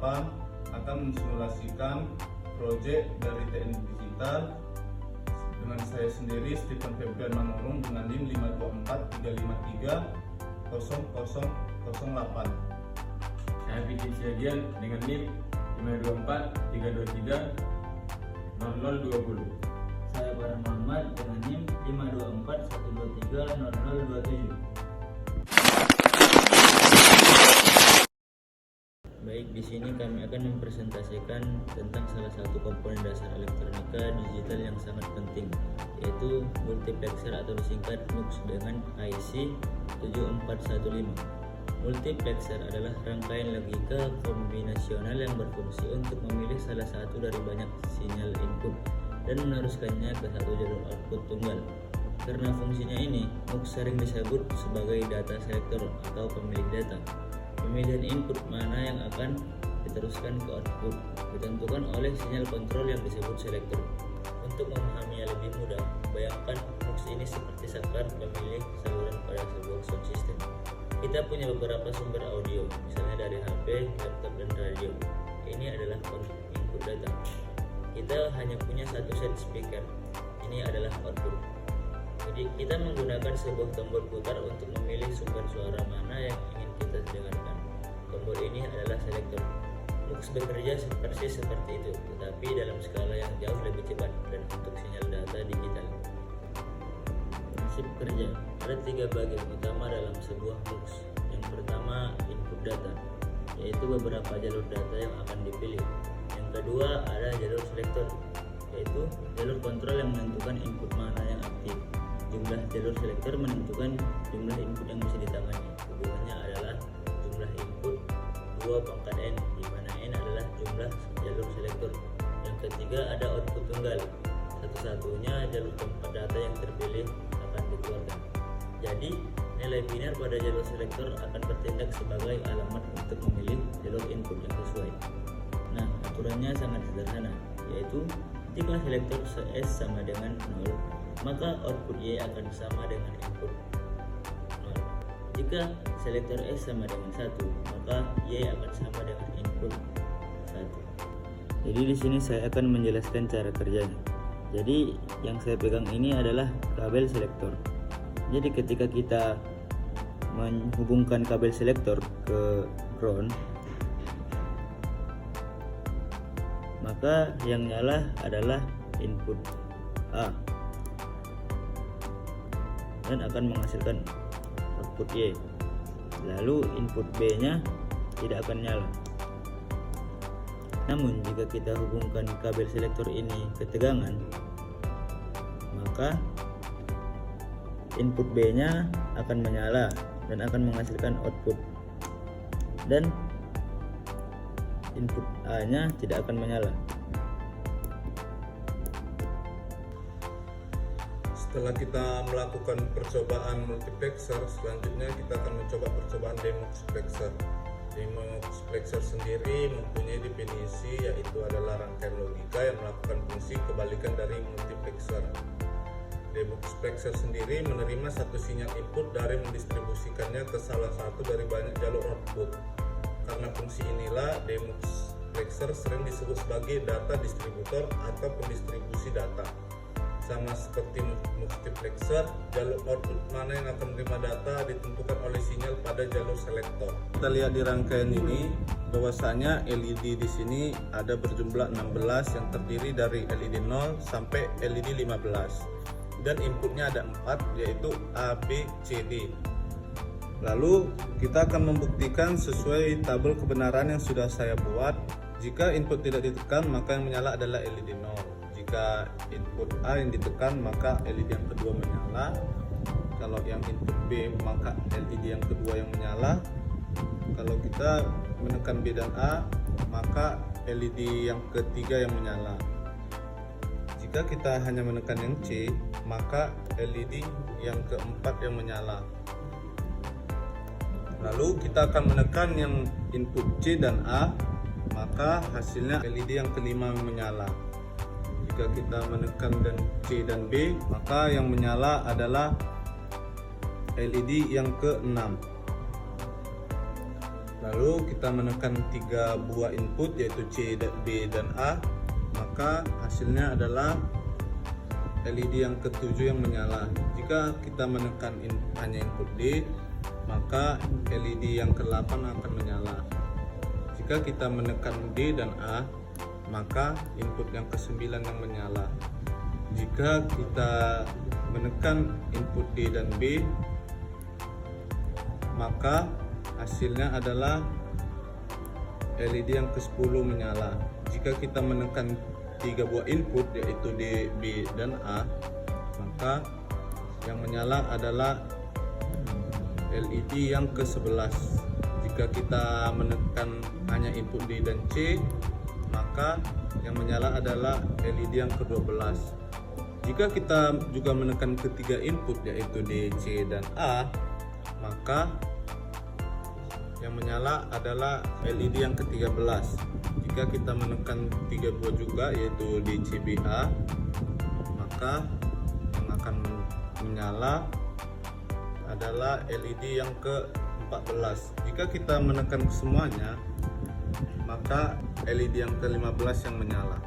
akan mensimulasikan proyek dari teknik digital dengan saya sendiri Stephen Febrian Manurung dengan NIM 524 353 0008. Saya Fikri Siagian dengan NIM 524 323 0020. Saya Farhan Muhammad dengan NIM 524 123 0027. Baik, di sini kami akan mempresentasikan tentang salah satu komponen dasar elektronika digital yang sangat penting, yaitu multiplexer atau disingkat MUX dengan IC 7415. Multiplexer adalah rangkaian logika kombinasional yang berfungsi untuk memilih salah satu dari banyak sinyal input dan meneruskannya ke satu jalur output tunggal. Karena fungsinya ini, MUX sering disebut sebagai data selector atau pemilik data. Pemilihan input mana yang akan diteruskan ke output ditentukan oleh sinyal kontrol yang disebut selektor. Untuk memahaminya lebih mudah, bayangkan MUX ini seperti saklar pemilih saluran pada sebuah sound system. Kita punya beberapa sumber audio, misalnya dari HP, laptop, dan radio. Ini adalah input data. Kita hanya punya satu set speaker. Ini adalah output. Jadi kita menggunakan sebuah tombol putar untuk memilih sumber suara mana yang ingin kita dengarkan. Tombol ini adalah selektor. MUX bekerja persis seperti itu, tetapi dalam skala yang jauh lebih cepat dan untuk sinyal data digital. Prinsip kerja. Ada 3 bagian utama dalam sebuah MUX. Yang pertama, input data, yaitu beberapa jalur data yang akan dipilih. Yang kedua, ada jalur selektor, yaitu jalur kontrol yang menentukan input mana yang aktif. Jumlah jalur selektor menentukan jumlah input yang bisa ditangani. Hubungannya adalah jumlah input 2 pangkat N, di mana N adalah jumlah jalur selektor. Yang ketiga, ada output tunggal. Satu-satunya jalur tempat data yang terpilih akan dikeluarkan. Jadi, nilai biner pada jalur selektor akan bertindak sebagai alamat untuk memilih jalur input yang sesuai. Nah, aturannya sangat sederhana, yaitu jika selektor S sama dengan 0, maka output Y akan sama dengan input 0. Jika selektor S sama dengan 1, maka Y akan sama dengan input 1. Jadi di sini saya akan menjelaskan cara kerjanya. Jadi yang saya pegang ini adalah kabel selektor. Jadi ketika kita menghubungkan kabel selektor ke ground, maka yang nyala adalah input A dan akan menghasilkan output Y. Lalu input B nya tidak akan nyala. Namun jika kita hubungkan kabel selektor ini ke tegangan, maka input B nya akan menyala dan akan menghasilkan output, dan input A nya tidak akan menyala. Setelah kita melakukan percobaan multiplexer, selanjutnya kita akan mencoba percobaan demultiplexer. Demultiplexer sendiri mempunyai definisi, yaitu adalah rangkaian logika yang melakukan fungsi kebalikan dari multiplexer. Demultiplexer sendiri menerima satu sinyal input dari mendistribusikannya ke salah satu dari banyak jalur output. Karena fungsi inilah demultiplexer sering disebut sebagai data distributor atau pendistribusi data. Sama seperti multiplexer, jalur output mana yang akan menerima data ditentukan oleh sinyal pada jalur selektor. Kita lihat di rangkaian ini bahwasanya LED di sini ada berjumlah 16 yang terdiri dari LED 0 sampai LED 15. Dan inputnya ada 4, yaitu A, B, C, D. Lalu kita akan membuktikan sesuai tabel kebenaran yang sudah saya buat. Jika input tidak ditekan, maka yang menyala adalah LED 0. Jika input A yang ditekan, maka LED yang kedua menyala. Kalau yang input B, maka LED yang kedua yang menyala. Kalau kita menekan B dan A, maka LED yang ketiga yang menyala. Jika kita hanya menekan yang C, maka LED yang keempat yang menyala. Lalu kita akan menekan yang input C dan A, maka hasilnya LED yang kelima menyala. Jika kita menekan dan C dan B, maka yang menyala adalah LED yang ke-6. Lalu kita menekan 3 buah input yaitu C, B, dan A, maka hasilnya adalah LED yang ketujuh yang menyala. Jika kita menekan hanya input D, maka LED yang ke-8 akan menyala. Jika kita menekan D dan A, maka input yang ke-9 yang menyala. Jika kita menekan input D dan B, maka hasilnya adalah LED yang ke-10 menyala. Jika kita menekan 3 buah input yaitu D, B, dan A, maka yang menyala adalah LED yang ke-11. Jika kita menekan hanya input D dan C, maka yang menyala adalah LED yang ke-12. Jika kita juga menekan ketiga input yaitu D, C, dan A, maka yang menyala adalah LED yang ke-13. Jika kita menekan 3 buah juga yaitu D, C, B, A, maka yang akan menyala adalah LED yang ke-14. Jika kita menekan semuanya, maka LED yang ke-15 yang menyala.